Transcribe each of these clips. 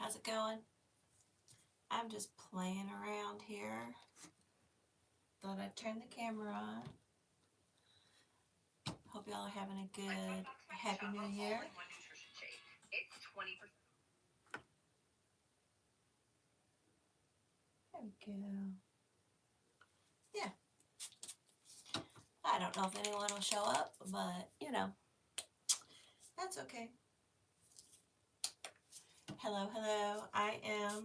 How's it going? I'm just playing around here. Thought I'd turn the camera on. Hope y'all are having a good Happy New Year. There we go. Yeah. I don't know if anyone will show up, but that's okay. Hello, hello. I am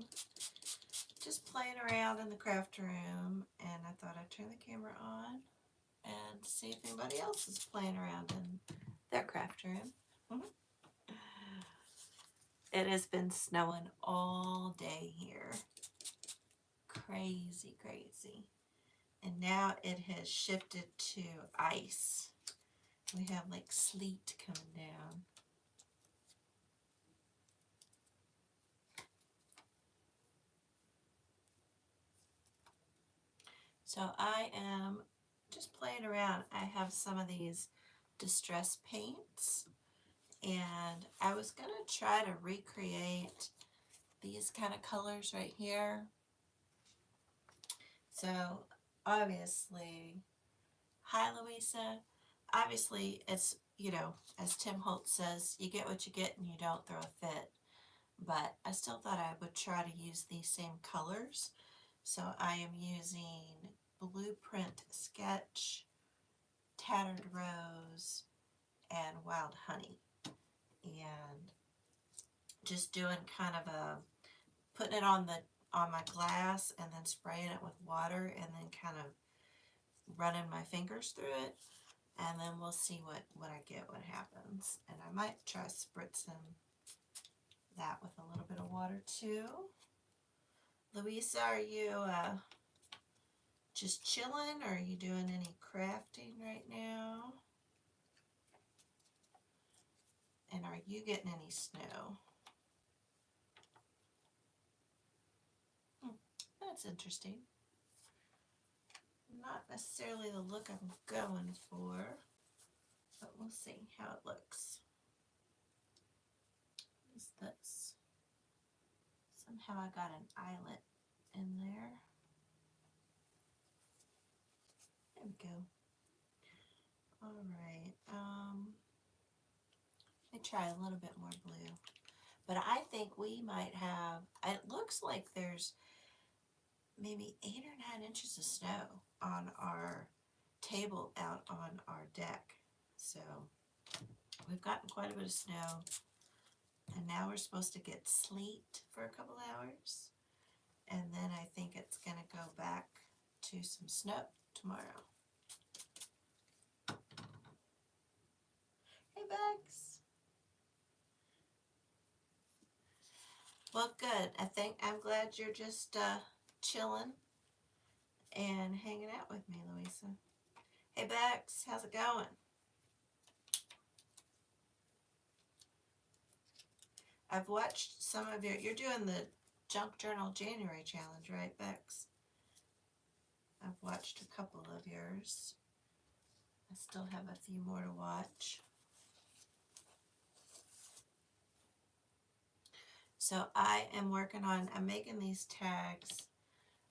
just playing around in the craft room, and I thought I'd turn the camera on and see if anybody else is playing around in their craft room. It has been snowing all day here. Crazy, crazy. And now it has shifted to ice. We have like sleet coming down. So I am just playing around. I have some of these distress paints, and I was going to try to recreate these kind of colors right here. So obviously, hi Louisa, obviously it's, as Tim Holtz says, you get what you get and you don't throw a fit. But I still thought I would try to use these same colors. So I am using Blueprint Sketch, Tattered Rose, and Wild Honey. And just doing kind of putting it on my glass and then spraying it with water and then kind of running my fingers through it. And then we'll see what I get, what happens. And I might try spritzing that with a little bit of water too. Louisa, are you just chilling, or are you doing any crafting right now? And are you getting any snow? That's interesting. Not necessarily the look I'm going for, but we'll see how it looks. What is this? Somehow I got an eyelet in there. There we go. All right. Let me try a little bit more blue. But I think we might have, it looks like there's maybe 8 or 9 inches of snow on our table out on our deck. So we've gotten quite a bit of snow. And now we're supposed to get sleet for a couple hours. And then I think it's going to go back to some snow tomorrow. Hey, Bugs. Well, good. I'm glad you're just chilling and hanging out with me, Louisa. Hey, Bex, how's it going? I've watched some of you're doing the Junk Journal January challenge, right, Bex? I've watched a couple of yours. I still have a few more to watch. So I am working on, I'm making these tags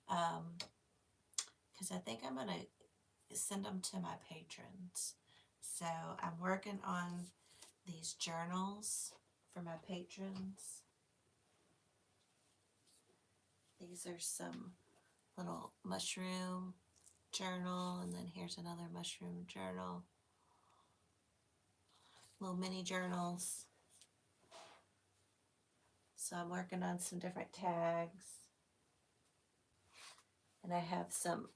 because I think I'm going to send them to my patrons. So I'm working on these journals for my patrons. These are some little mushroom journal, and then here's another mushroom journal. Little mini journals. So I'm working on some different tags. And I have some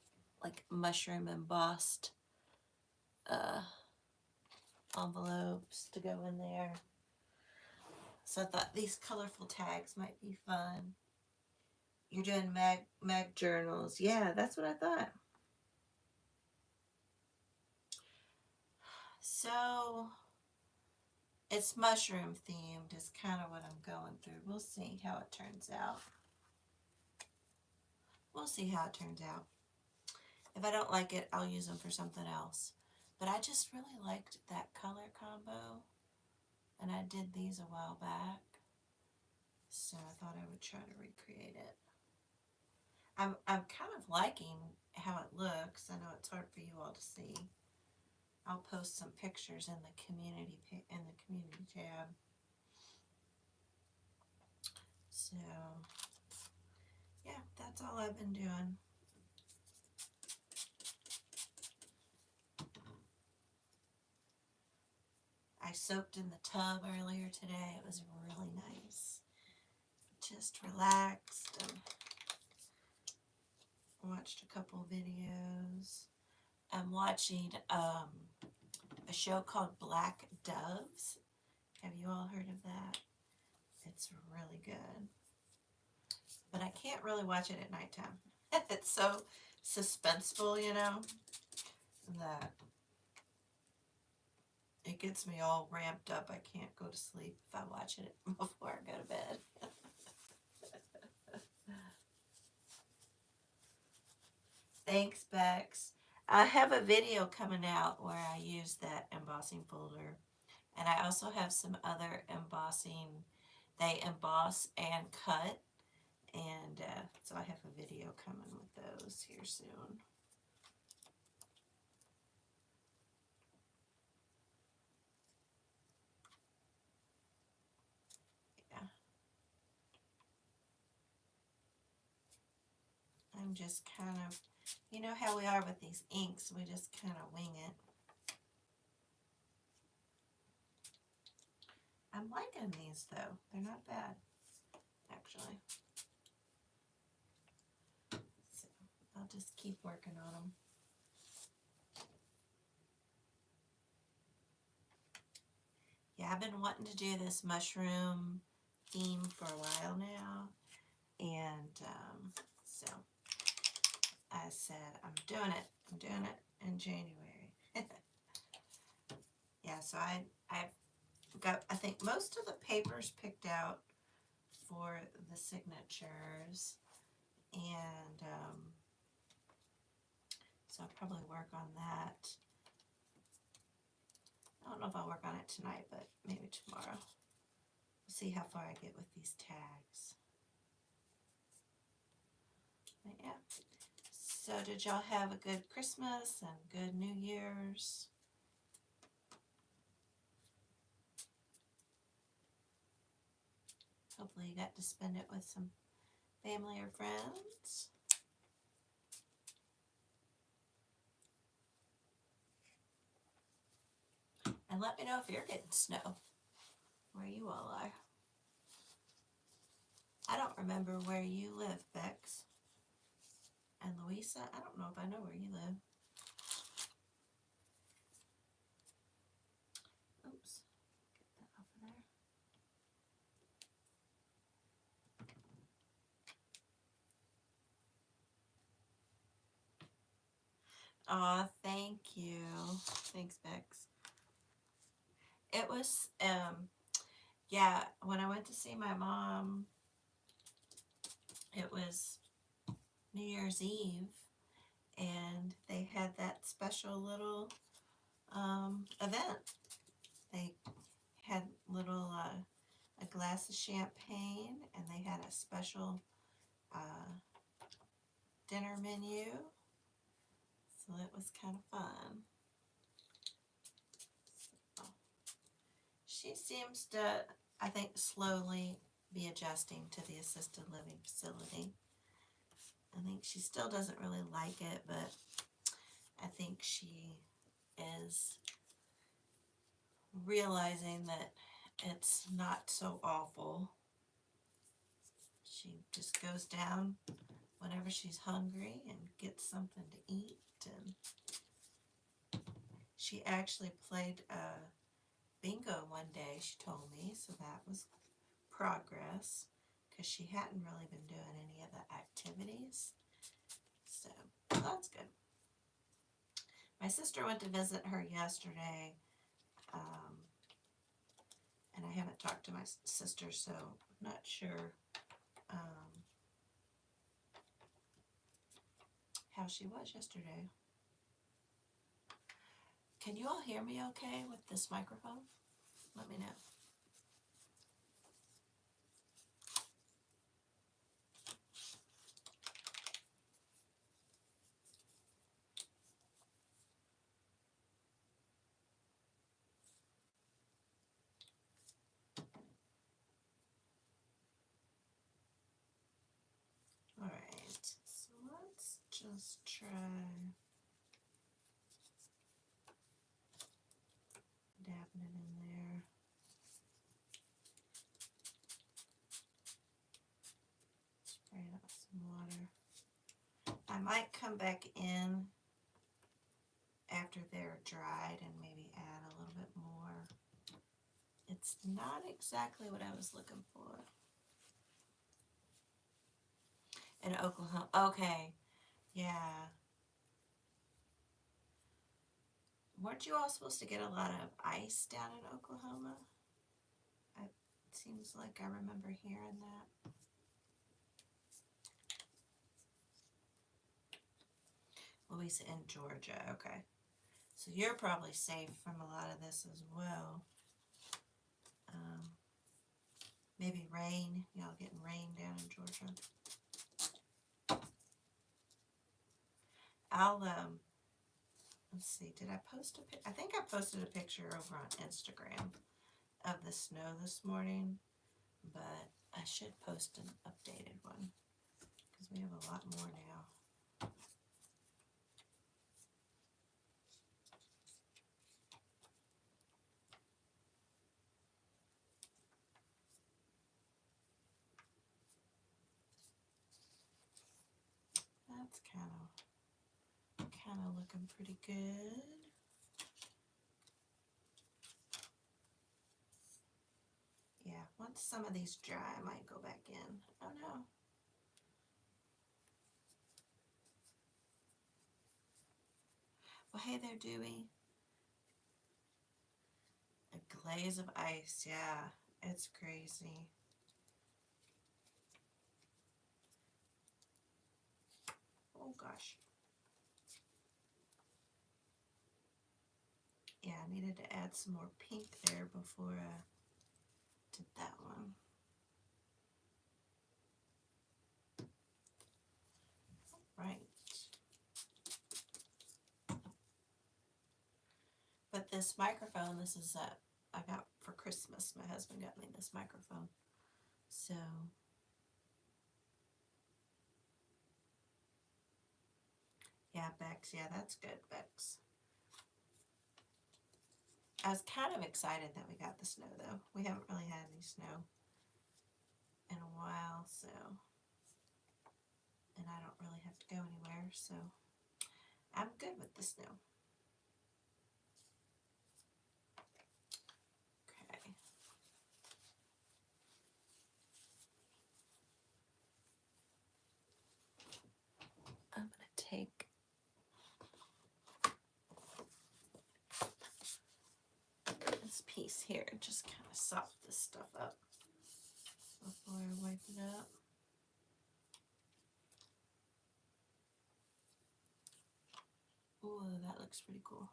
like mushroom embossed envelopes to go in there. So I thought these colorful tags might be fun. You're doing mag journals. Yeah, that's what I thought. So it's mushroom themed is kind of what I'm going through. We'll see how it turns out. We'll see how it turns out. If I don't like it, I'll use them for something else. But I just really liked that color combo. And I did these a while back. So I thought I would try to recreate it. I'm kind of liking how it looks. I know it's hard for you all to see. I'll post some pictures in the community tab. So yeah, that's all I've been doing. I soaked in the tub earlier today. It was really nice. Just relaxed and watched a couple videos. I'm watching a show called Black Doves. Have you all heard of that? It's really good. But I can't really watch it at nighttime. It's so suspenseful, you know, that it gets me all ramped up. I can't go to sleep if I watch it before I go to bed. Thanks, Bex. I have a video coming out where I use that embossing folder. And I also have some other embossing. They emboss and cut. And so I have a video coming with those here soon. Yeah. I'm just kind of, you know how we are with these inks, we just kind of wing it. I'm liking these though. They're not bad, actually. So I'll just keep working on them. Yeah, I've been wanting to do this mushroom theme for a while now. And so I said, I'm doing it in January. Yeah, so I've got, I think, most of the papers picked out for the signatures, and so I'll probably work on that. I don't know if I'll work on it tonight, but maybe tomorrow. We'll see how far I get with these tags. But yeah. So did y'all have a good Christmas and good New Year's? Hopefully you got to spend it with some family or friends. And let me know if you're getting snow where you all are. I don't remember where you live, Bex. And Louisa, I don't know if I know where you live. Oops. Get that off of there. Aw, thank you. Thanks, Bex. It was, yeah, when I went to see my mom, it was New Year's Eve, and they had that special little event. They had little a glass of champagne, and they had a special dinner menu, so it was kind of fun. So, she seems to, I think, slowly be adjusting to the assisted living facility. I think she still doesn't really like it, but I think she is realizing that it's not so awful. She just goes down whenever she's hungry and gets something to eat. And she actually played bingo one day, she told me, so that was progress, because she hadn't really been doing any of the activities. So that's good. My sister went to visit her yesterday, and I haven't talked to my sister, so I'm not sure how she was yesterday. Can you all hear me okay with this microphone? Let me know. Let's try dabbing it in there. Spray it with some water. I might come back in after they're dried and maybe add a little bit more. It's not exactly what I was looking for. In Oklahoma. Okay. Yeah. Weren't you all supposed to get a lot of ice down in Oklahoma? It seems like I remember hearing that. Louisa in Georgia. Okay. So you're probably safe from a lot of this as well. Maybe rain. Y'all getting rain down in Georgia. I'll, let's see, did I post I think I posted a picture over on Instagram of the snow this morning, but I should post an updated one because we have a lot more now. That's kind of looking pretty good. Yeah, once some of these dry, I might go back in. Oh no. Well, hey there, Dewey. A glaze of ice, yeah, it's crazy. Oh gosh. Yeah, I needed to add some more pink there before I did that one. Right. But this microphone, this is I got for Christmas. My husband got me this microphone. So yeah, Bex, yeah, that's good, Bex. I was kind of excited that we got the snow, though. We haven't really had any snow in a while, so, and I don't really have to go anywhere, so I'm good with the snow. Okay. I'm going to take this piece here and just kind of sop this stuff up before I wipe it up. Ooh, that looks pretty cool.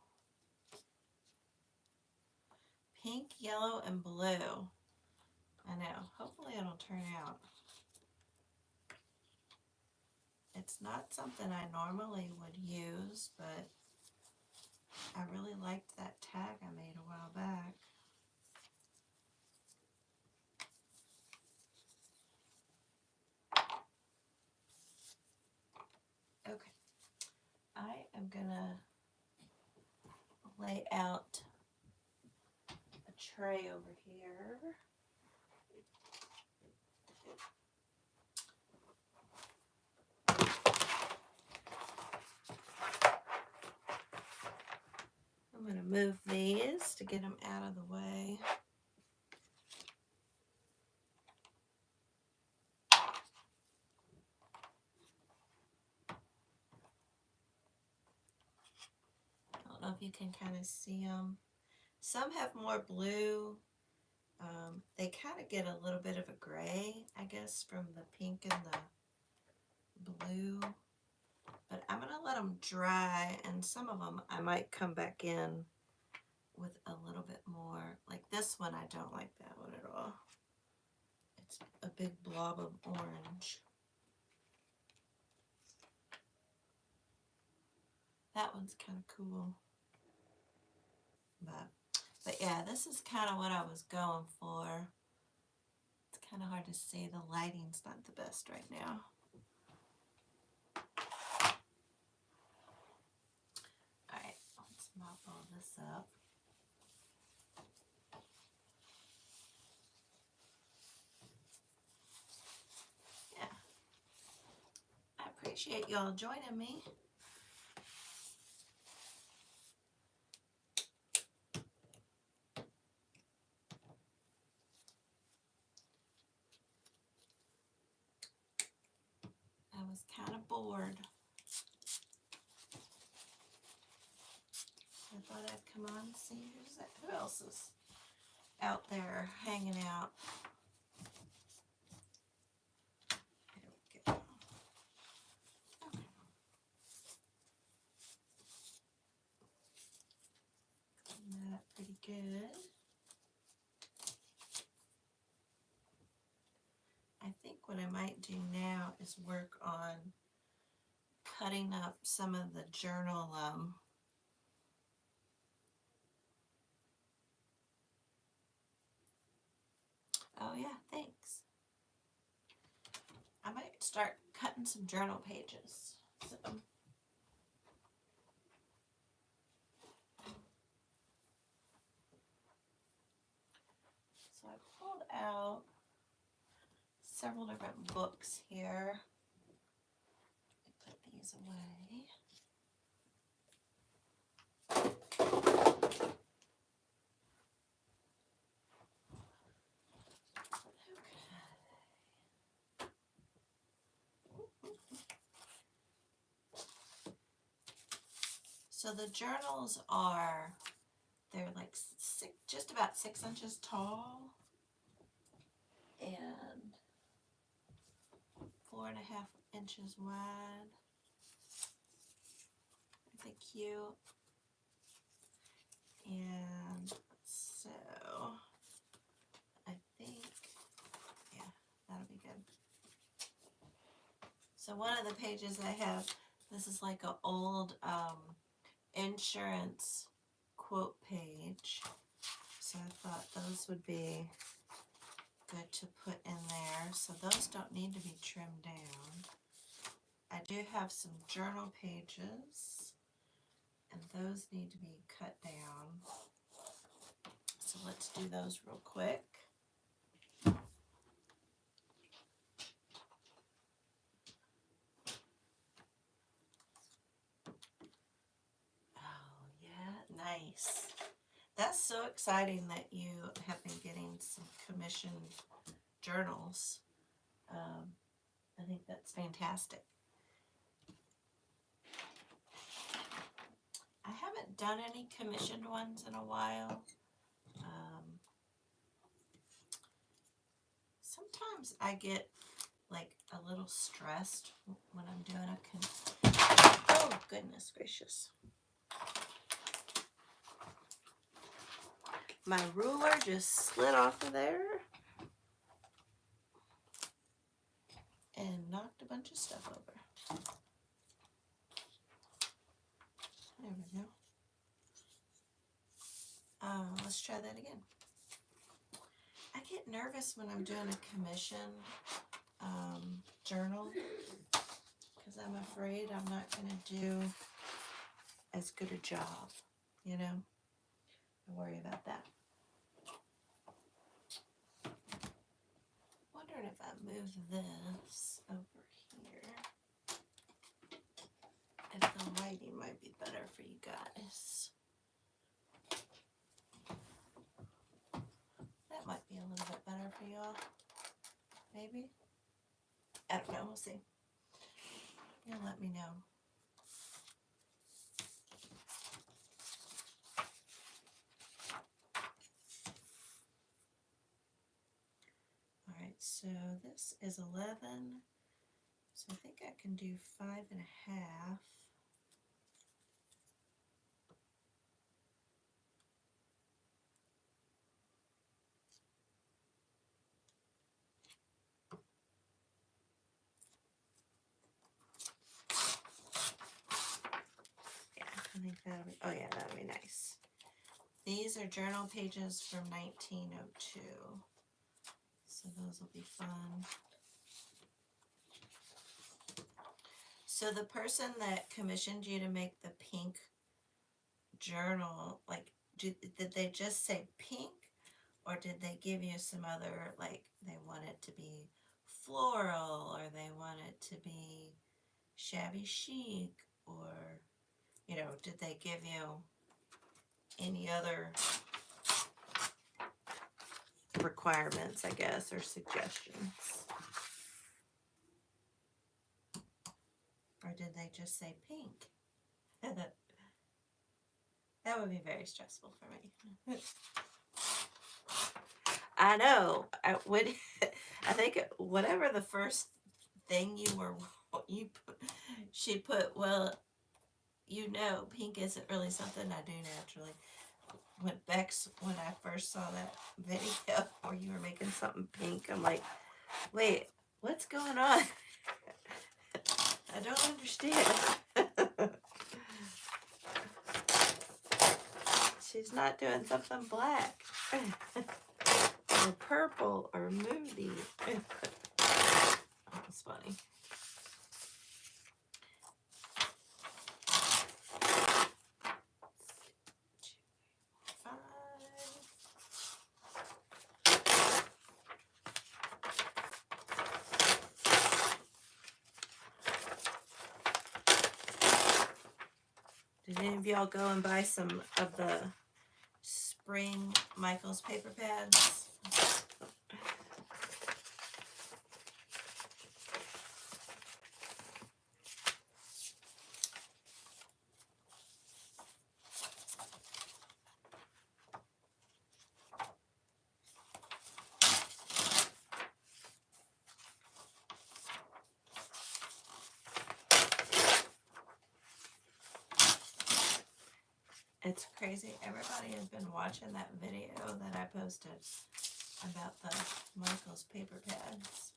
Pink, yellow, and blue. I know. Hopefully it'll turn out. It's not something I normally would use, but I really liked that tag I made a while back. Okay. I am gonna lay out a tray over here. I'm going to move these to get them out of the way. I don't know if you can kind of see them. Some have more blue. They kind of get a little bit of a gray, I guess, from the pink and the blue. But I'm going to let them dry, and some of them I might come back in with a little bit more. Like this one, I don't like that one at all. It's a big blob of orange. That one's kind of cool. But yeah, this is kind of what I was going for. It's kind of hard to see. The lighting's not the best right now. this up. Yeah. I appreciate y'all joining me. I was kind of bored. I thought I'd come on and see who else is out there hanging out. There we go. Okay. Clean that up pretty good. I think what I might do now is work on cutting up some of the journal oh yeah, thanks. I might start cutting some journal pages. So I pulled out several different books here. Put these away. So the journals they're like just about 6 inches tall and 4.5 inches wide. Aren't they cute? And so I think, yeah, that'll be good. So one of the pages I have, this is like an old insurance quote page. So I thought those would be good to put in there. So those don't need to be trimmed down. I do have some journal pages, and those need to be cut down. So let's do those real quick. Oh yeah, nice. That's so exciting that you have been getting some commissioned journals. I think that's fantastic. I haven't done any commissioned ones in a while. Sometimes I get like a little stressed when I'm doing oh goodness gracious. My ruler just slid off of there and knocked a bunch of stuff over. There we go. Let's try that again. I get nervous when I'm doing a commissioned journal because I'm afraid I'm not going to do as good a job, you know? I worry about that. Wondering if I move this over here, if the lighting might be better for you guys. That might be a little bit better for y'all. Maybe? I don't know, we'll see. You'll let me know. Alright, so this is 11. So I think I can do 5.5. I think that'll be, oh yeah, that'll be nice. These are journal pages from 1902. So those will be fun. So the person that commissioned you to make the pink journal, like, did they just say pink, or did they give you some other, like, they want it to be floral, or they want it to be shabby chic, or, did they give you any other requirements, I guess, or suggestions? Or did they just say pink? That would be very stressful for me. I know. I think whatever the first thing she put, well, pink isn't really something I do naturally. When I first saw that video where you were making something pink, I'm like, wait, what's going on? I don't understand. She's not doing something black or purple or moody. That's funny. Did any of y'all go and buy some of the spring Michael's paper pads? It's crazy. Everybody has been watching that video that I posted about the Michael's paper pads.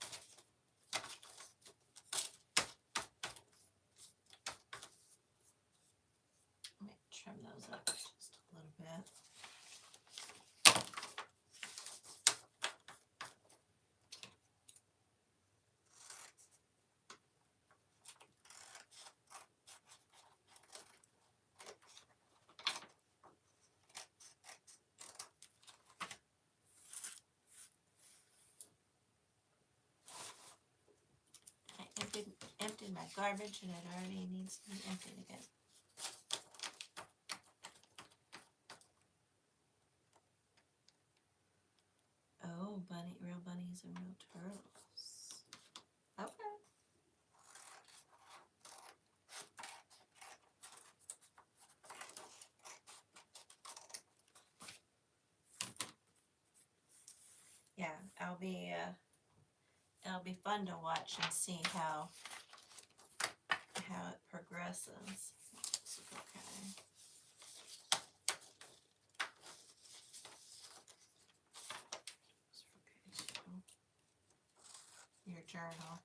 Let me trim those up just a little bit. Emptied my garbage, and it already needs to be emptied again. Oh, real bunnies and real turtles. Okay. Yeah, it'll be fun to watch and see how it progresses. Okay. Your journal.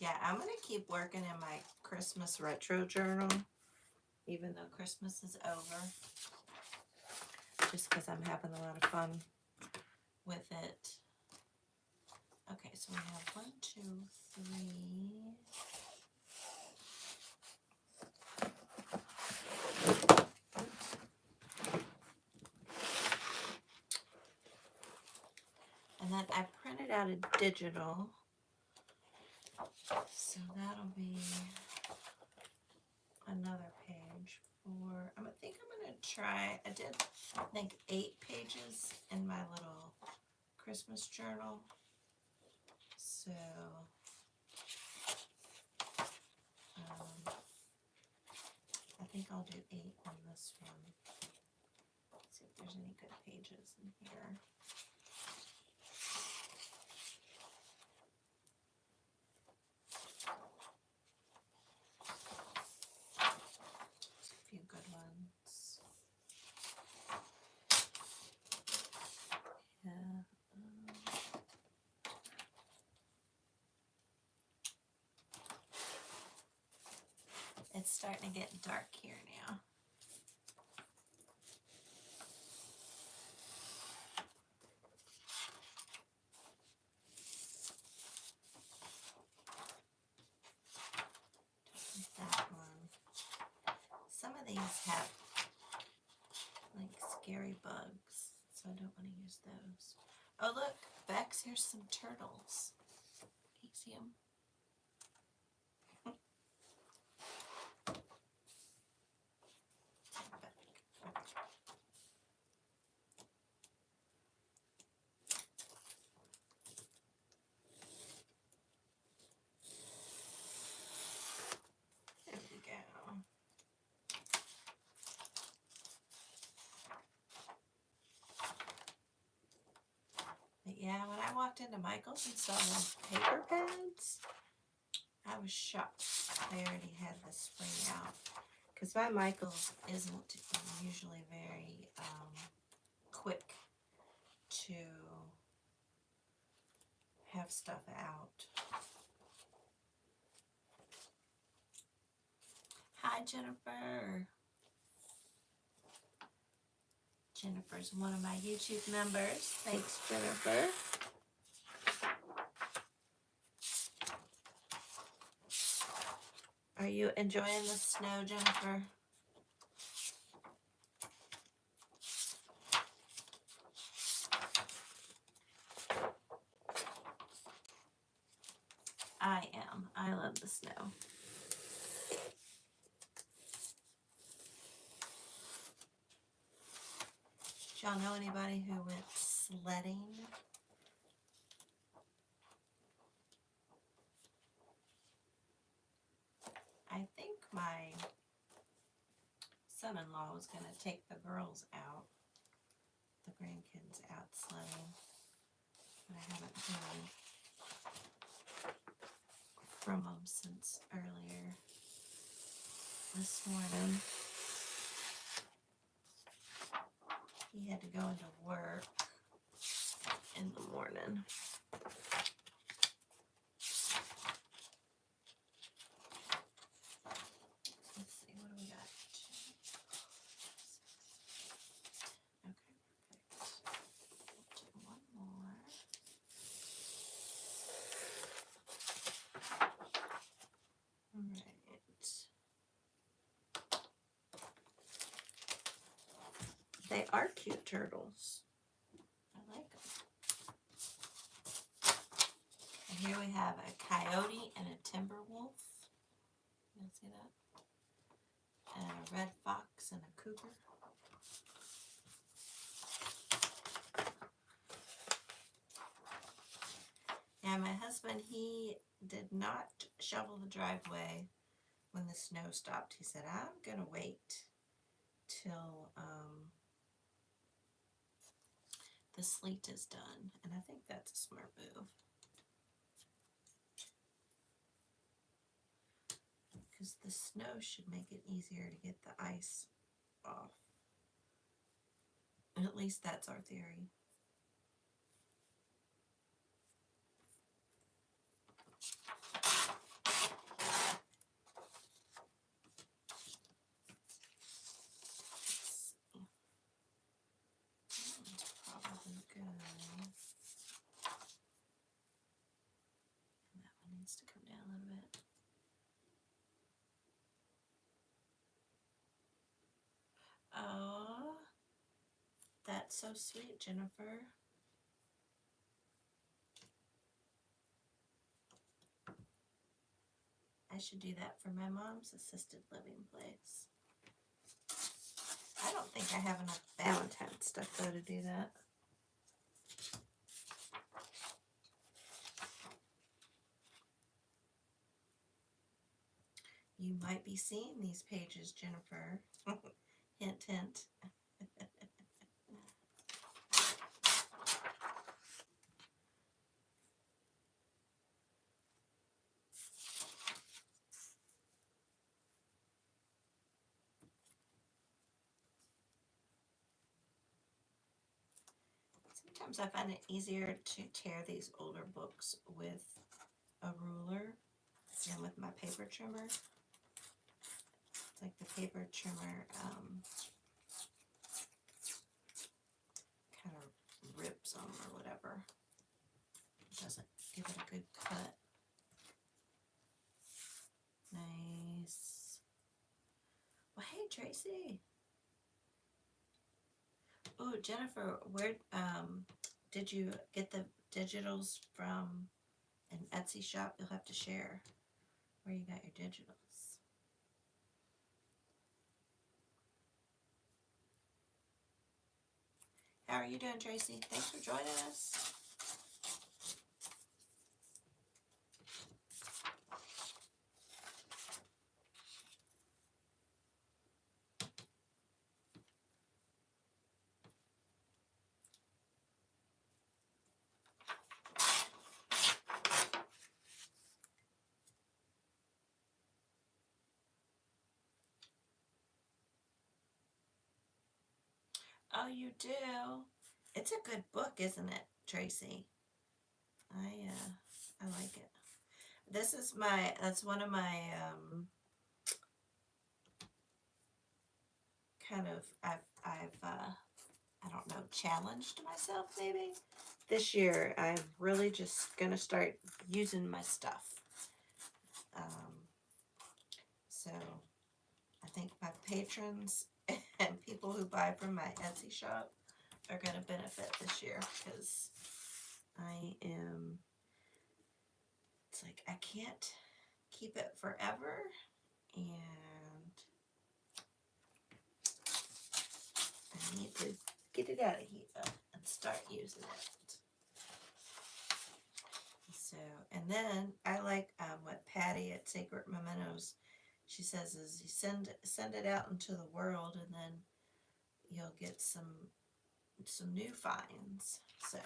Yeah, I'm going to keep working in my Christmas retro journal, even though Christmas is over, just because I'm having a lot of fun with it. Okay, so we have 1, 2, 3. And then I printed out a digital, so that'll be another page for, I think I'm going to try, I did, I think, 8 pages in my little Christmas journal. So, I think I'll do 8 on this one. Let's see if there's any good pages in here. There's a few good ones. Yeah. It's starting to get dark here now. That one. bugs, so I don't want to use those. Oh look, Bex, here's some turtles. Can you see them? There we go. But yeah, when I walked into Michael's and saw the paper pads, I was shocked. They already had the spring out. Because my Michael's isn't usually very quick to have stuff out. Hi, Jennifer. Jennifer's one of my YouTube members. Thanks, Jennifer. Are you enjoying the snow, Jennifer? I am. I love the snow. Do y'all know anybody who went sledding? I think my son-in-law was going to take the girls out, the grandkids out sledding, but I haven't heard from them since earlier this morning. He had to go into work in the morning. Let's see, what do we got? Okay, perfect. Do one more. All right. They are cute turtles. I like them. And here we have a coyote and a timber wolf. You see that? And a red fox and a cougar. And my husband, he did not shovel the driveway when the snow stopped. He said, I'm going to wait till the sleet is done. And I think that's a smart move. Because the snow should make it easier to get the ice off. And at least that's our theory. Probably good. And that one needs to come down a little bit. Oh, that's so sweet, Jennifer. I should do that for my mom's assisted living place. I don't think I have enough Valentine stuff though to do that. You might be seeing these pages, Jennifer. Hint, hint. Sometimes I find it easier to tear these older books with a ruler than with my paper trimmer. It's like the paper trimmer kind of rips them or whatever. It doesn't give it a good cut. Nice. Well, hey, Tracy. Oh, Jennifer, where did you get the digitals from an Etsy shop? You'll have to share where you got your digitals. How are you doing, Tracy? Thanks for joining us. Oh, you do? It's a good book, isn't it, Tracy? I like it. This is that's one of my kind of I've I don't know, challenged myself maybe. This year I'm really just gonna start using my stuff. So I think my patrons and people who buy from my Etsy shop are gonna benefit this year because it's like I can't keep it forever, and I need to get it out of here and start using it. So, and then I like what Patty at Sacred Mementos, she says, is you send it out into the world, and then you'll get some new finds. So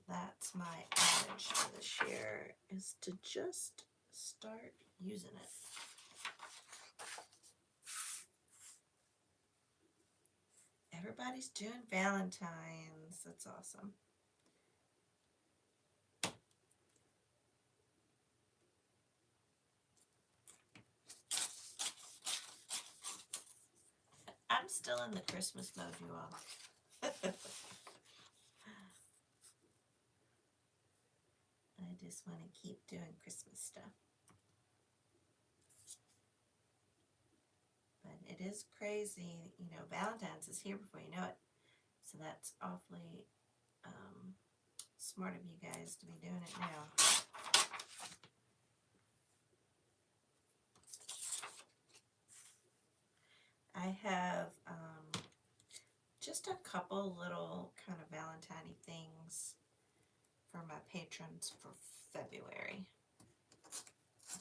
that's my adage for this year, is to just start using it. Everybody's doing Valentine's. That's awesome. I'm still in the Christmas mode, you all. I just want to keep doing Christmas stuff. But it is crazy, you know, Valentine's is here before you know it. So that's awfully smart of you guys to be doing it now. I have just a couple little kind of Valentine things for my patrons for February. So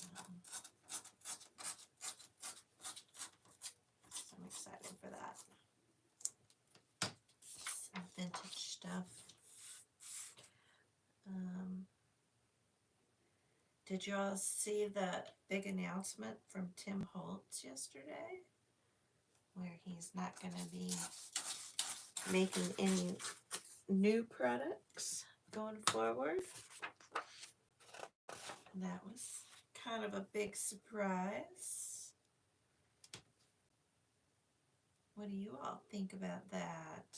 I'm excited for that. Some vintage stuff. Did you all see the big announcement from Tim Holtz yesterday, where he's not going to be making any new products going forward? That was kind of a big surprise. What do you all think about that?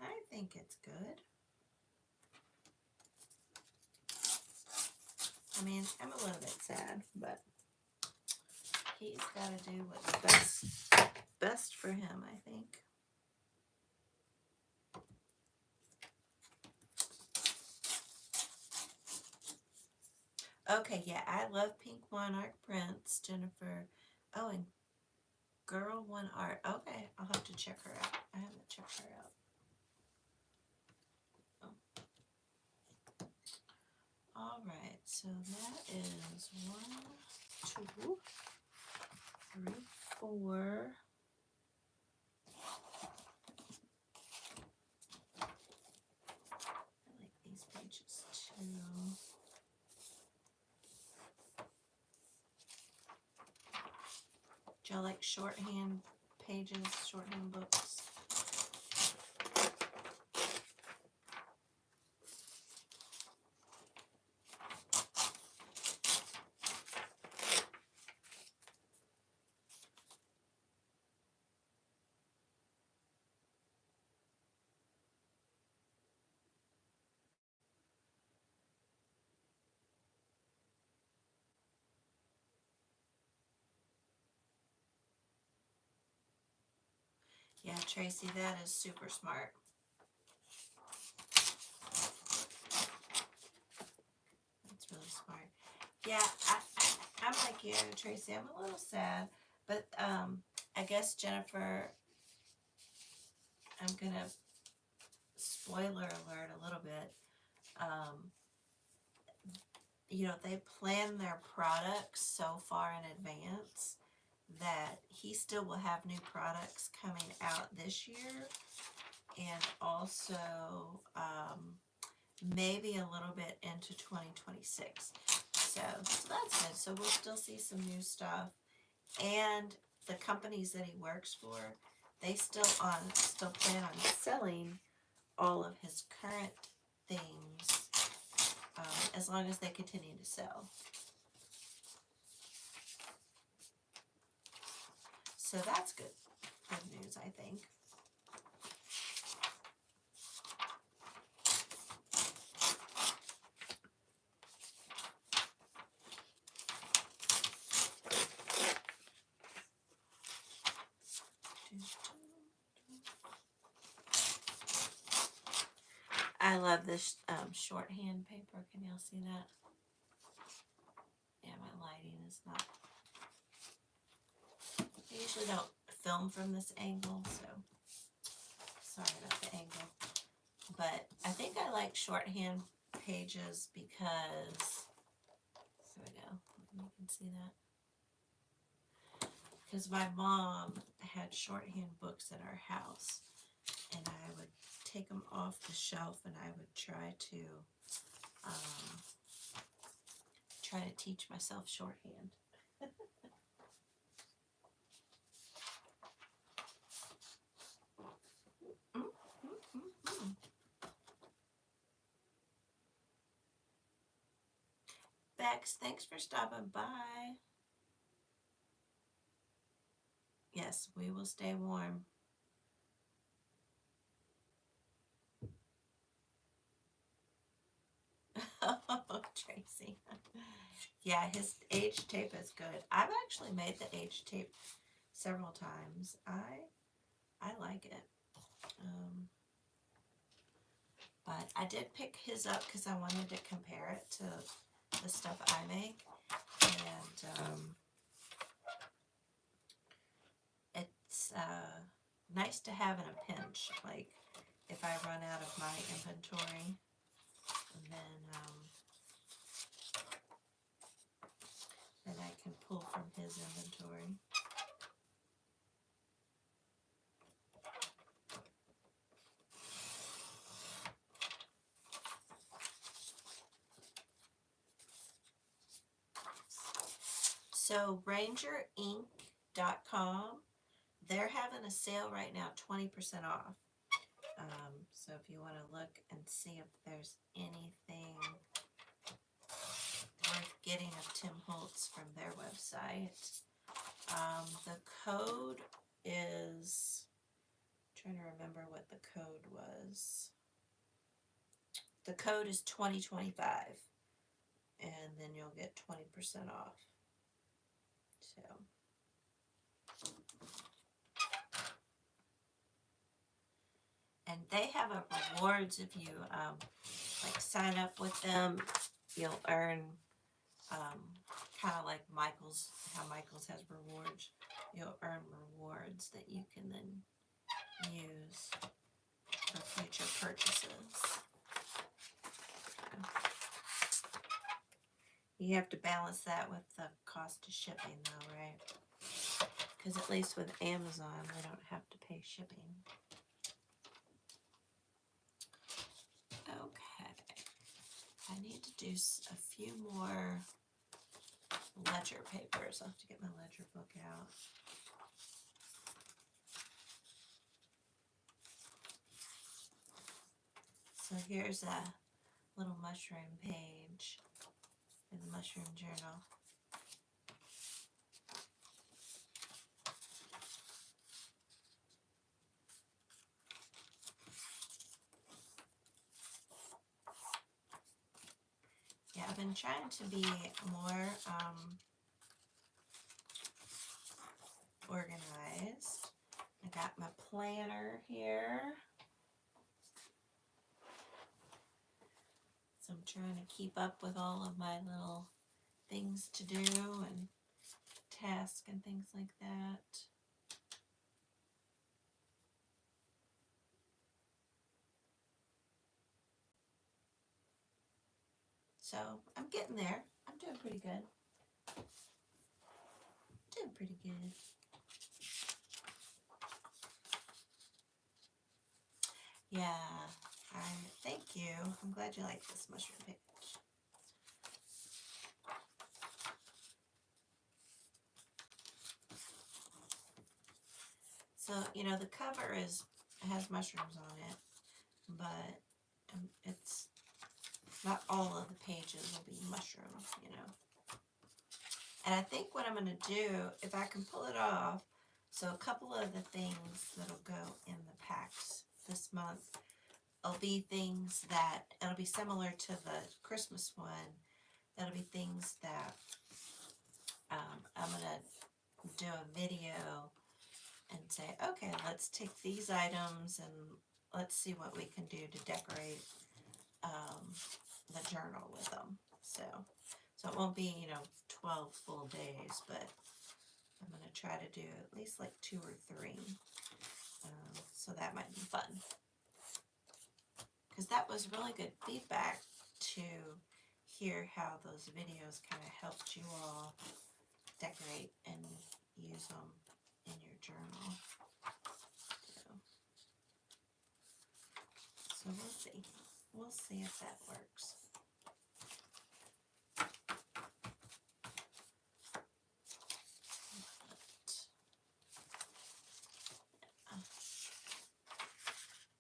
I think it's good. I mean, I'm a little bit sad, but he's got to do what's best for him, I think. Okay, yeah, I love Pink Monarch prints, Jennifer. Oh, and Girl One Art. Okay, I'll have to check her out. I haven't checked her out. All right, so that is 1, 2, 3, 4. I like these pages too. Do y'all like shorthand pages, shorthand books? Tracy, that is super smart. That's really smart. Yeah, I'm like you, Tracy. I'm a little sad, but I guess Jennifer, I'm gonna spoiler alert a little bit. Um, they plan their products so far in advance that he still will have new products coming out this year, and also maybe a little bit into 2026. So that's good. So we'll still see some new stuff, and the companies that he works for, they still plan on selling all of his current things, as long as they continue to sell. So that's good news, I think. I love this shorthand paper. Can y'all see that? Yeah, my lighting is not. I usually don't film from this angle, so sorry about the angle. But I think I like shorthand pages because, there we go, you can see that. Because my mom had shorthand books in our house, and I would take them off the shelf and I would try to teach myself shorthand. Bex, thanks for stopping by. Yes, we will stay warm. Oh, Tracy. Yeah, his age tape is good. I've actually made the age tape several times. I like it. But I did pick his up because I wanted to compare it to the stuff I make. And it's nice to have in a pinch. Like if I run out of my inventory, then I can pull from his inventory. So rangerink.com, they're having a sale right now, 20% off. So if you want to look and see if there's anything worth getting of Tim Holtz from their website. The code is, I'm trying to remember what the code was. The code is 2025, and then you'll get 20% off. So. And they have a rewards if you like sign up with them. You'll earn kind of like Michael's, how Michael's has rewards. You'll earn rewards that you can then use for future purchases. You have to balance that with the cost of shipping though, right? Because at least with Amazon, they don't have to pay shipping. Okay, I need to do a few more ledger papers. I'll have to get my ledger book out. So here's a little mushroom page in the mushroom journal. Yeah, I've been trying to be more organized I got my planner here. So I'm trying to keep up with all of my little things to do and tasks and things like that. So I'm getting there. I'm doing pretty good. Doing pretty good. Yeah, thank you. I'm glad you like this mushroom page. So, you know, the cover has mushrooms on it, but it's not all of the pages will be mushrooms, you know. And I think what I'm going to do, if I can pull it off, so a couple of the things that'll go in the packs this month will be things that, it'll be similar to the Christmas one. That'll be things that I'm going to do a video and say, okay, let's take these items and let's see what we can do to decorate the journal with them. So it won't be, you know, 12 full days, but I'm going to try to do at least like 2 or 3. So that might be fun. Because that was really good feedback to hear how those videos kind of helped you all decorate and use them in your journal. So we'll see. We'll see if that works.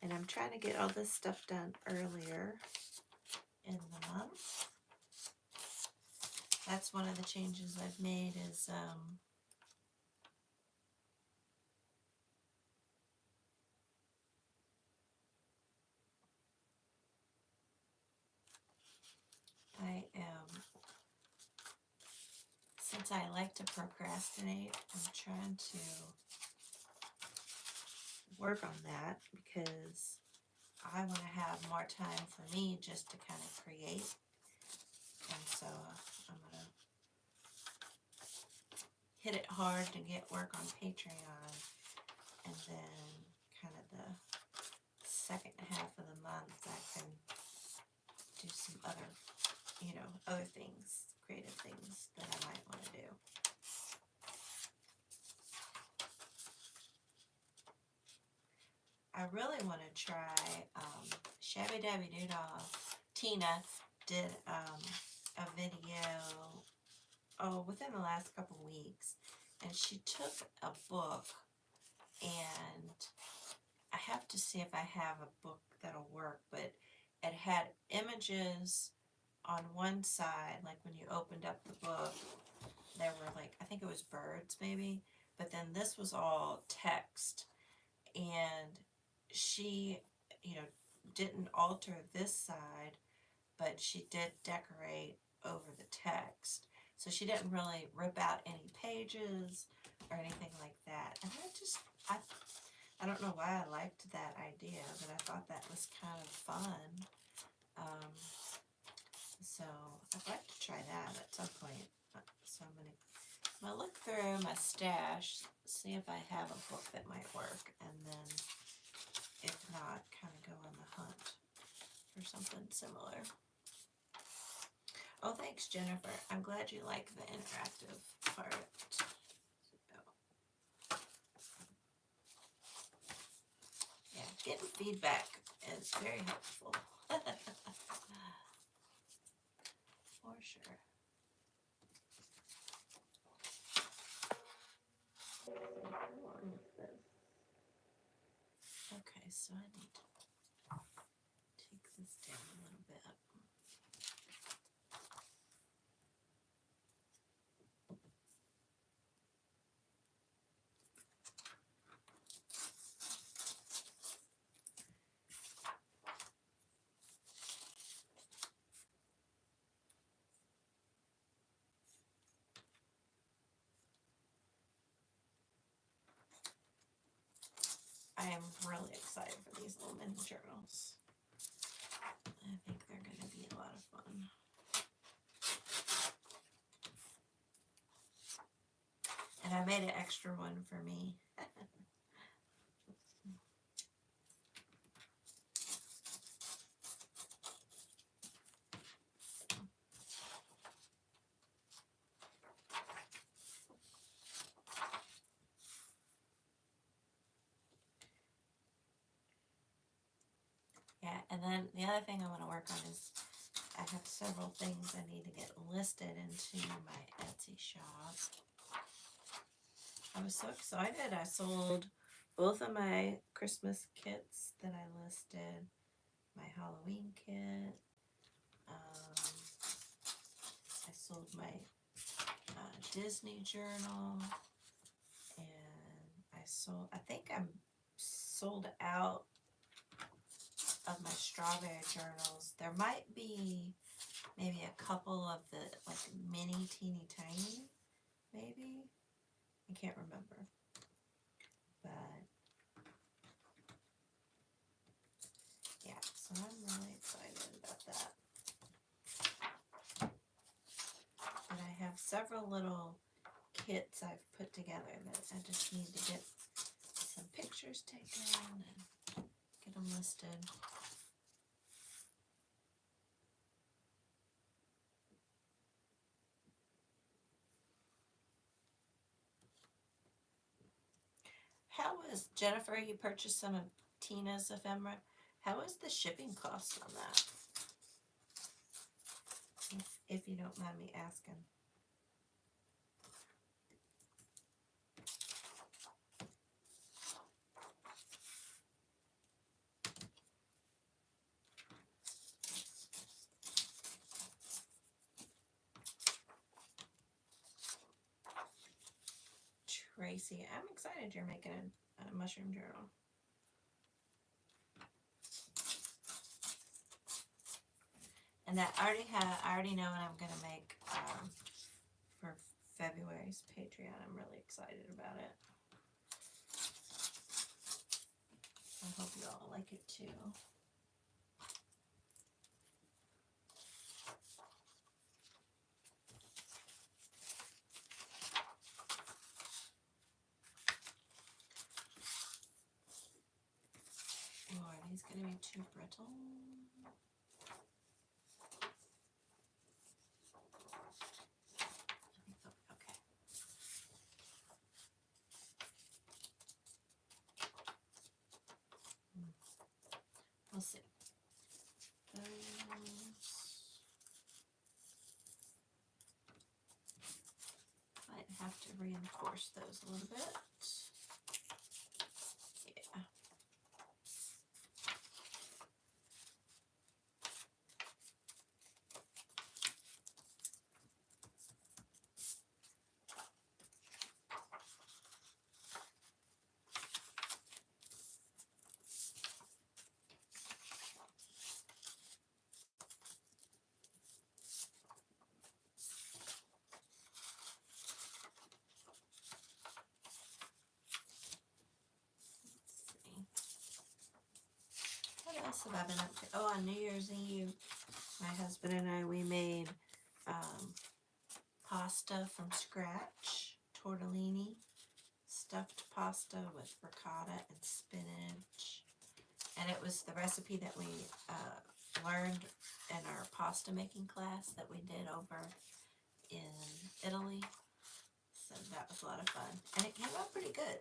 And I'm trying to get all this stuff done earlier in the month. That's one of the changes I've made is I am, since I like to procrastinate, I'm trying to work on that because I want to have more time for me just to kind of create. And so I'm going to hit it hard to get work on Patreon, and then kind of the second half of the month I can do some other, you know, other things, creative things that I might want to do. I really want to try Shabby Dabby Doodah. Tina did a video, within the last couple weeks, and she took a book, and I have to see if I have a book that'll work, but it had images on one side, like when you opened up the book, there were like, I think it was birds maybe, but then this was all text, and she, you know, didn't alter this side, but she did decorate over the text. So she didn't really rip out any pages or anything like that. And I don't know why I liked that idea, but I thought that was kind of fun. So I'd like to try that at some point. So I'm gonna look through my stash, see if I have a book that might work, and then if not, kind of go on the hunt for something similar. Oh, thanks, Jennifer. I'm glad you like the interactive part. Yeah, getting feedback is very helpful. For sure. Okay, so I need to take this down a little bit. I'm really excited for these little mini journals. I think they're going to be a lot of fun. And I made an extra one for me. Yeah, and then the other thing I want to work on is I have several things I need to get listed into my Etsy shop. I was so excited. I sold both of my Christmas kits that I listed, my Halloween kit. I sold my Disney journal, and I think I'm sold out of my strawberry journals. There might be maybe a couple of the like mini teeny tiny, maybe. I can't remember. But yeah, so I'm really excited about that. And I have several little kits I've put together that I just need to get some pictures taken and get them listed. How was, Jennifer, you purchased some of Tina's ephemera. How was the shipping cost on that? If you don't mind me asking. Tracy, I'm excited you're making a mushroom journal. And I already know what I'm gonna make for February's Patreon. I'm really excited about it. I hope you all like it too. Oh, are these gonna be too brittle? Okay. We'll see. Might have to reinforce those a little bit. Yeah. What else have I been up to? Oh, on New Year's Eve, my husband and I, we made pasta from scratch, tortellini, stuffed pasta with ricotta and spinach. And it was the recipe that we learned in our pasta making class that we did over in Italy. So that was a lot of fun. And it came out pretty good.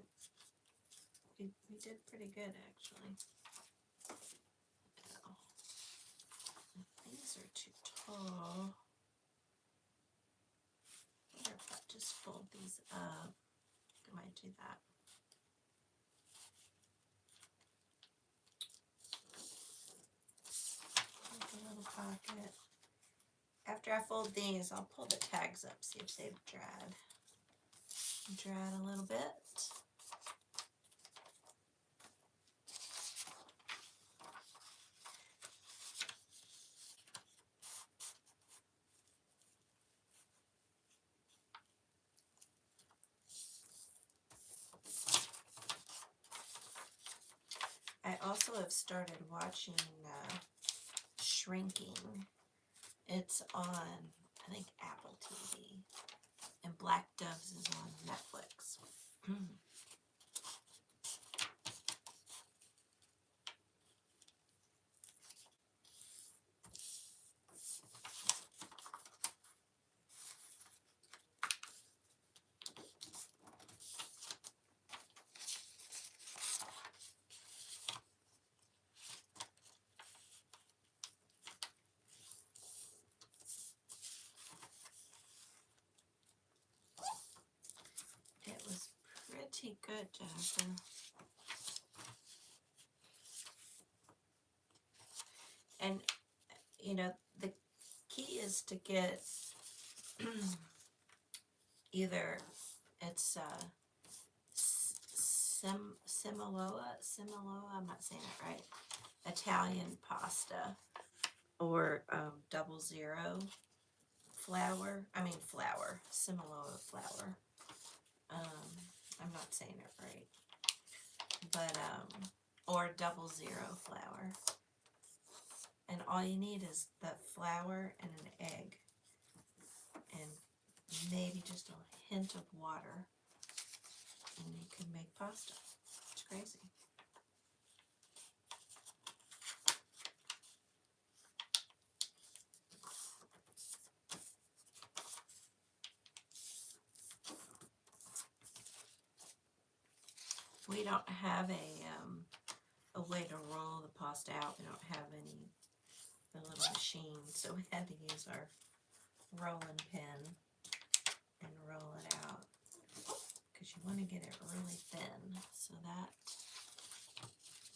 We did pretty good, actually. Oh, these are too tall. I wonder if I just fold these up. I might do that. Make a little pocket. After I fold these, I'll pull the tags up, see if they've dried. Dried a little bit. also have started watching Shrinking. It's on, I think, Apple TV. And Black Doves is on Netflix. It was pretty good, Jennifer. And, you know, the key is to get either it's Similoa, I'm not saying it right, Italian pasta, or 00 flour, Similoa flour. I'm not saying it right, but or 00 flour. And all you need is the flour and an egg, and maybe just a hint of water, and you can make pasta. It's crazy. We don't have a way to roll the pasta out. We don't have a little machine, so we had to use our rolling pin and roll it out, because you want to get it really thin. So that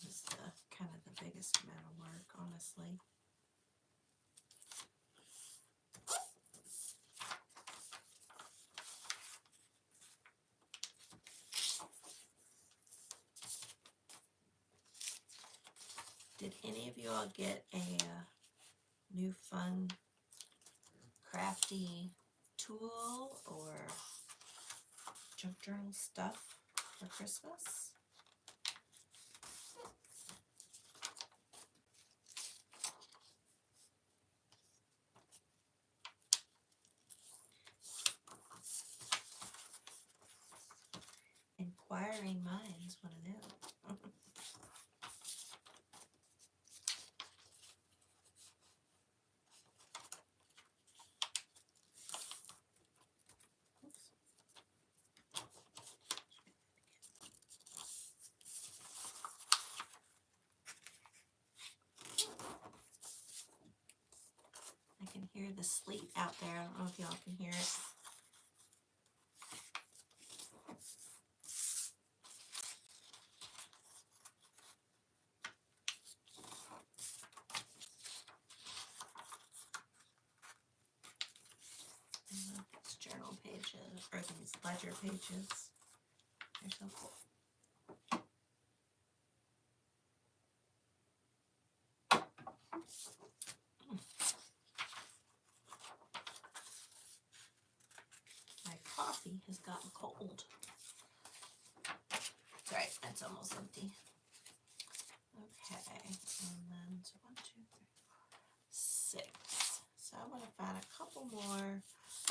is kind of the biggest amount of work, honestly. Did any of you all get a new fun crafty tool or junk journal stuff for Christmas? Inquiring minds want to know. I can hear the sleet out there. I don't know if y'all can hear it. I love these journal pages, or these ledger pages. They're so cool. My coffee has gotten cold. That's right, it's almost empty. Okay, and then so 1, 2, 3, 4, 6. So I want to find a couple more.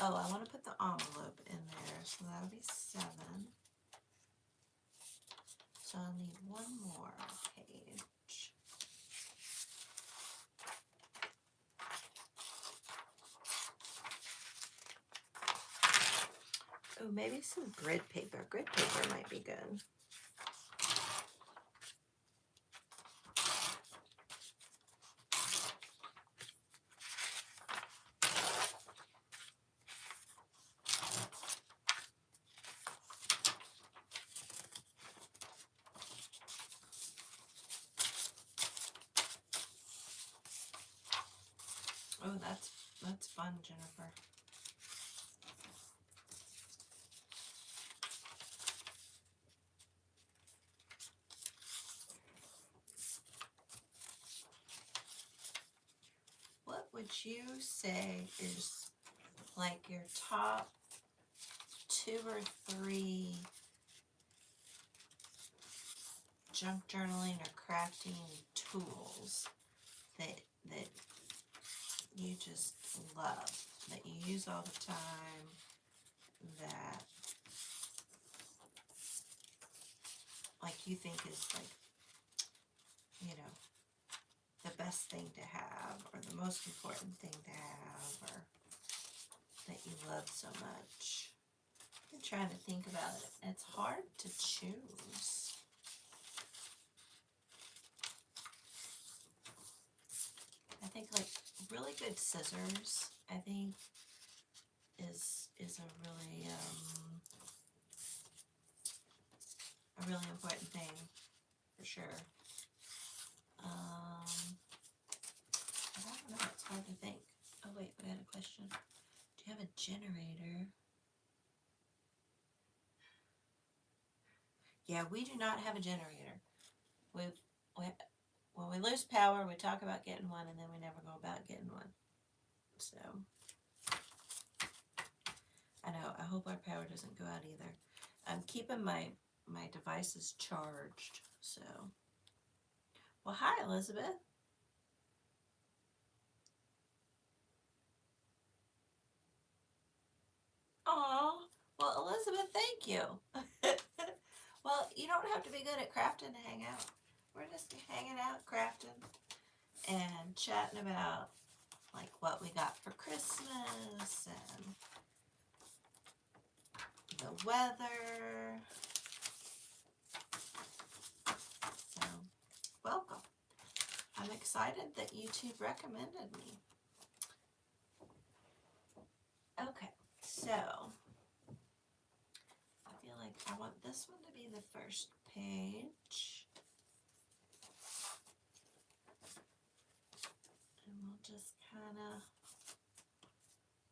Oh, I want to put the envelope in there, so that'll be 7. So I'll need one more page. Oh, maybe some grid paper. Grid paper might be good. Oh, that's fun, Jennifer. What would you say is like your top 2 or 3 junk journaling or crafting tools that you just love, that you use all the time, that like you think is like, you know, the best thing to have, or the most important thing to have, or that you love so much. I'm trying to think about it. It's hard to choose. I think like really good scissors, I think is a really important thing for sure. I don't know, it's hard to think. Oh wait, we had a question. Do you have a generator? Yeah, we do not have a generator. We when we lose power, we talk about getting one, and then we never go about getting one. So I know. I hope our power doesn't go out either. I'm keeping my devices charged. So, well, hi, Elizabeth. Aw, well, Elizabeth, thank you. Well, you don't have to be good at crafting to hang out. We're just hanging out, crafting, and chatting about like what we got for Christmas and the weather. So, welcome. I'm excited that YouTube recommended me. Okay, so I feel like I want this one to be the first page. And we'll just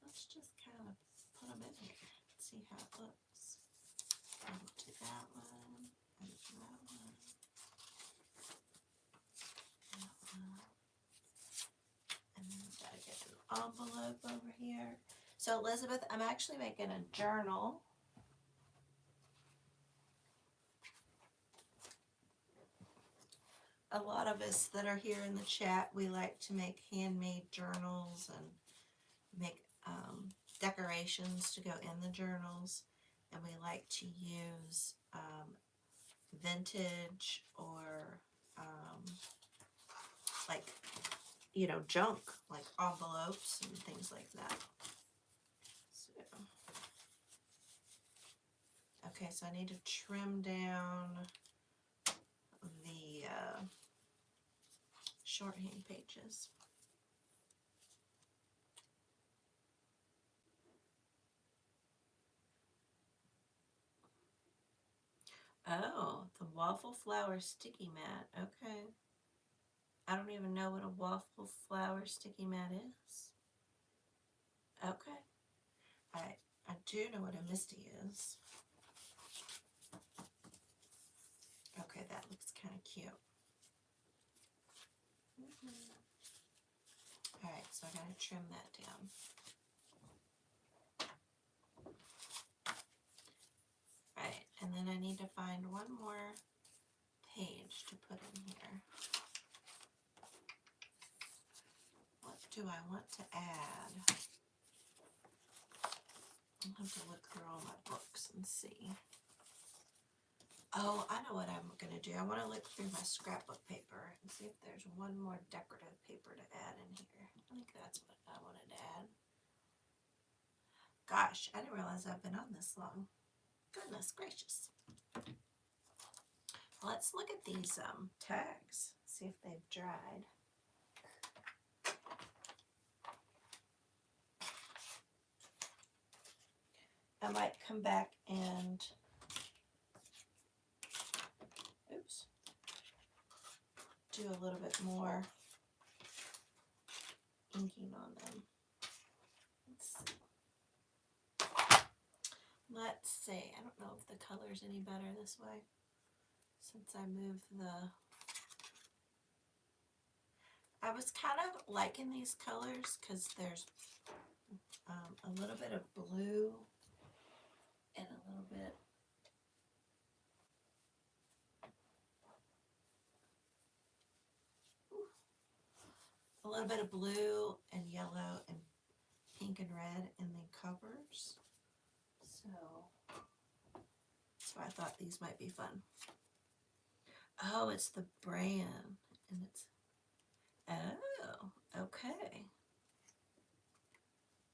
let's just kind of put them in here and see how it looks. Do that one, and that one, and then we've got to get an envelope over here. So Elizabeth, I'm actually making a journal. A lot of us that are here in the chat, we like to make handmade journals and make decorations to go in the journals, and we like to use vintage or like, you know, junk, like envelopes and things like that. So, okay, so I need to trim down the shorthand pages. Oh, the waffle flower sticky mat. Okay. I don't even know what a waffle flower sticky mat is. Okay. I do know what a misty is. Okay, that looks kind of cute. Alright, so I gotta trim that down. Alright, and then I need to find one more page to put in here. What do I want to add? I'll have to look through all my books and see. Oh, I know what I'm going to do. I want to look through my scrapbook paper and see if there's one more decorative paper to add in here. I think that's what I wanted to add. Gosh, I didn't realize I've been on this long. Goodness gracious. Let's look at these tags, see if they've dried. I might come back and do a little bit more inking on them. Let's see. I don't know if the color's any better this way since I moved the... I was kind of liking these colors because there's a little bit of blue and a little bit little bit of blue and yellow and pink and red in the covers. So I thought these might be fun. Oh, it's the brand, and it's, oh, okay.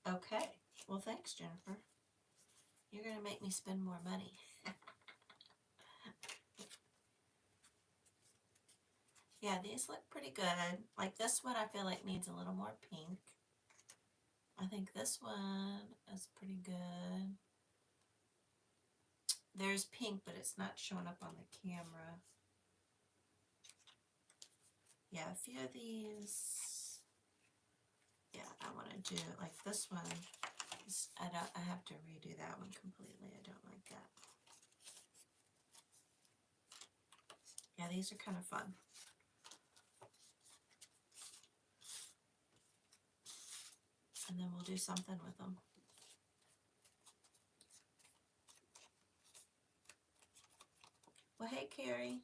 Okay, well, thanks, Jennifer. You're going to make me spend more money. Yeah, these look pretty good. Like this one I feel like needs a little more pink. I think this one is pretty good. There's pink, but it's not showing up on the camera. Yeah, a few of these. Yeah, I want to do like this one. I have to redo that one completely. I don't like that. Yeah, these are kind of fun. And then we'll do something with them. Well, hey, Carrie.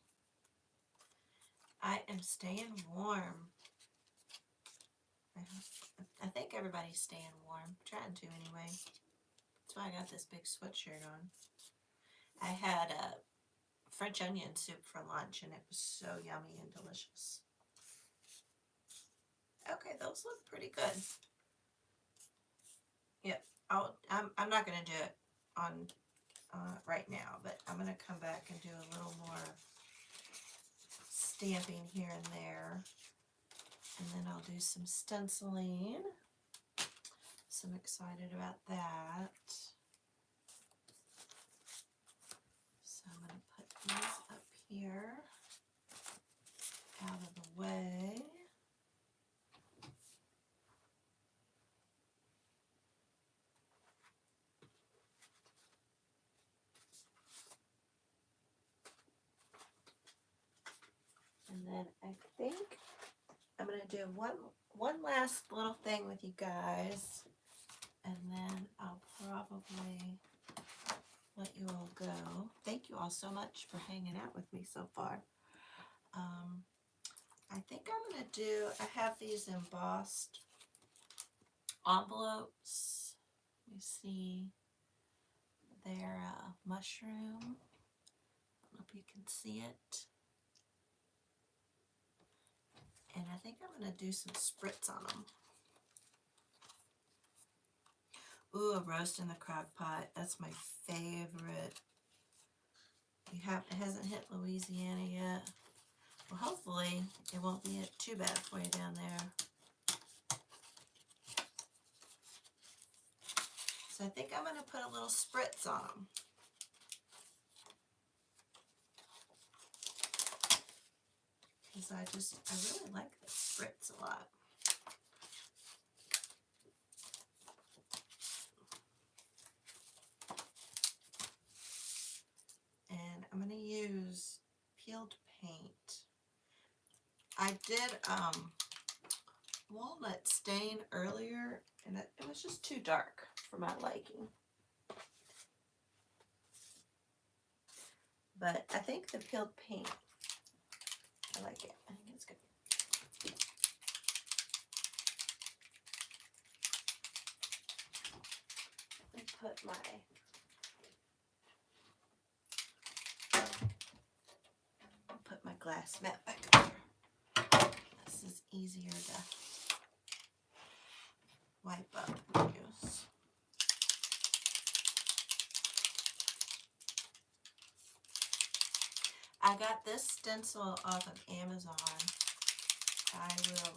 I am staying warm. I think everybody's staying warm. Trying to anyway. That's why I got this big sweatshirt on. I had a French onion soup for lunch, and it was so yummy and delicious. Okay, those look pretty good. Yep, I'm not going to do it on right now, but I'm going to come back and do a little more stamping here and there. And then I'll do some stenciling. So I'm excited about that. So I'm going to put these up here out of the way. And then I think I'm going to do one last little thing with you guys, and then I'll probably let you all go. Thank you all so much for hanging out with me so far. I think I'm going to do, I have these embossed envelopes. You see they're mushroom. Hope you can see it. And I think I'm going to do some spritz on them. Ooh, a roast in the crock pot. That's my favorite. It hasn't hit Louisiana yet. Well, hopefully it won't be too bad for you down there. So I think I'm going to put a little spritz on them. Because I really like the spritz a lot. And I'm going to use peeled paint. I did walnut stain earlier, and it was just too dark for my liking. But I think the peeled paint, I like it. I think it's good. Let me put my glass mat back over. This is easier to wipe up and use. I got this stencil off of Amazon. I will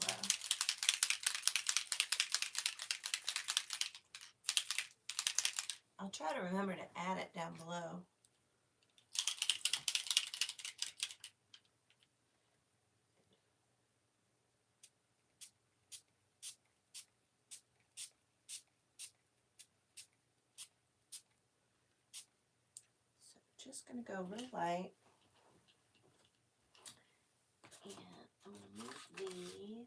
I'll try to remember to add it down below. So just going to go real light. And I'm going to move these.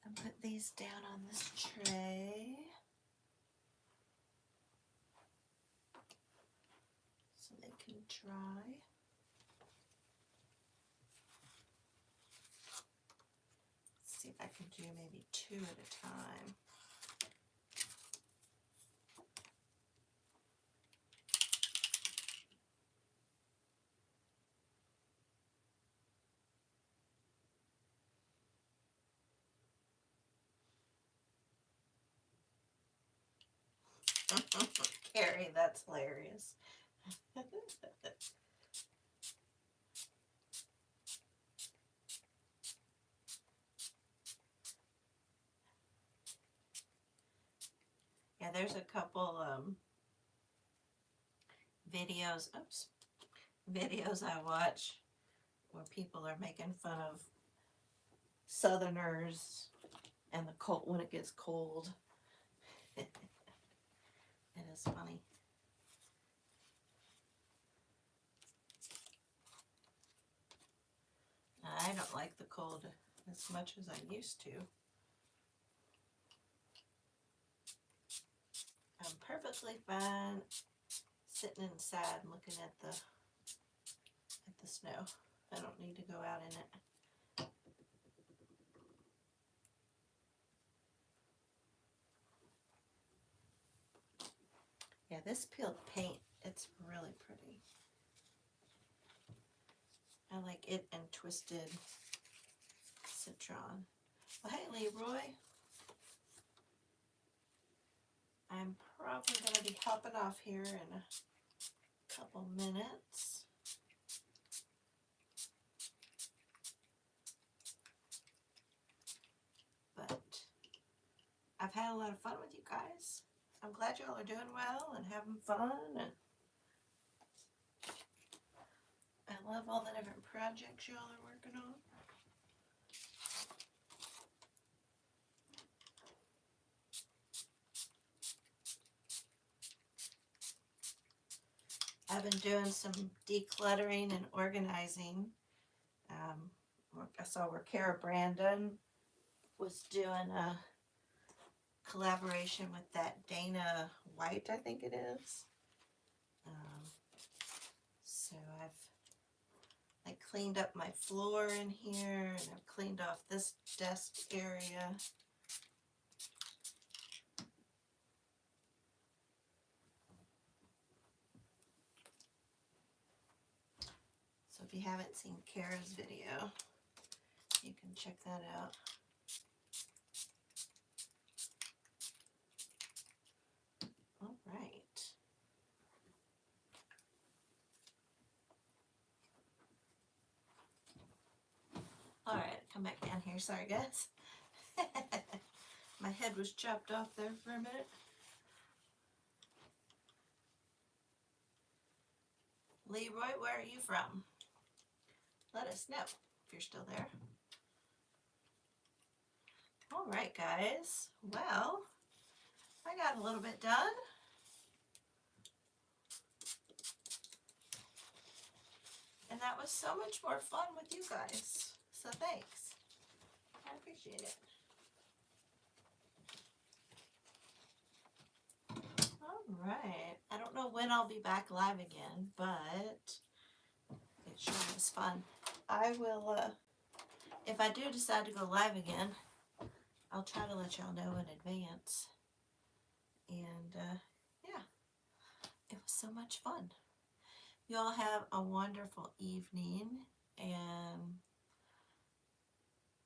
And put these down on this tray. So they can dry. Let's see if I can do maybe 2 at a time. Carrie, that's hilarious. Yeah, there's a couple videos I watch where people are making fun of Southerners and the cold when it gets cold. It is funny. I don't like the cold as much as I used to. I'm perfectly fine sitting inside and looking at the snow. I don't need to go out in it. Yeah, this peeled paint, it's really pretty. I like it and Twisted Citron. Well, hey, Leroy. I'm probably going to be hopping off here in a couple minutes. But I've had a lot of fun with you guys. I'm glad y'all are doing well and having fun. And I love all the different projects y'all are working on. I've been doing some decluttering and organizing. I saw where Kara Brandon was doing a collaboration with that Dana White, I think it is. So I cleaned up my floor in here, and I've cleaned off this desk area. So if you haven't seen Kara's video, you can check that out. All right. All right, come back down here. Sorry, guys. My head was chopped off there for a minute. Leroy, where are you from? Let us know if you're still there. All right, guys. Well, I got a little bit done. And that was so much more fun with you guys. So thanks. I appreciate it. All right. I don't know when I'll be back live again, but it sure was fun. I will, if I do decide to go live again, I'll try to let y'all know in advance. And yeah, it was so much fun. You all have a wonderful evening, and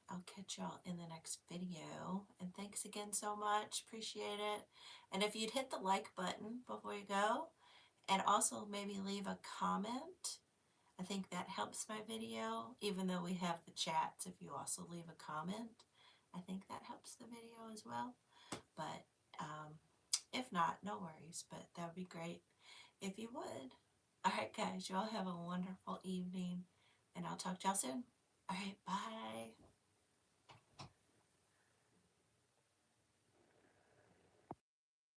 I'll catch y'all in the next video. And thanks again so much. Appreciate it. And if you'd hit the like button before you go, and also maybe leave a comment. I think that helps my video, even though we have the chats. If you also leave a comment, I think that helps the video as well. But if not, no worries. But that would be great if you would. All right, guys, y'all have a wonderful evening, and I'll talk to y'all soon. All right, bye.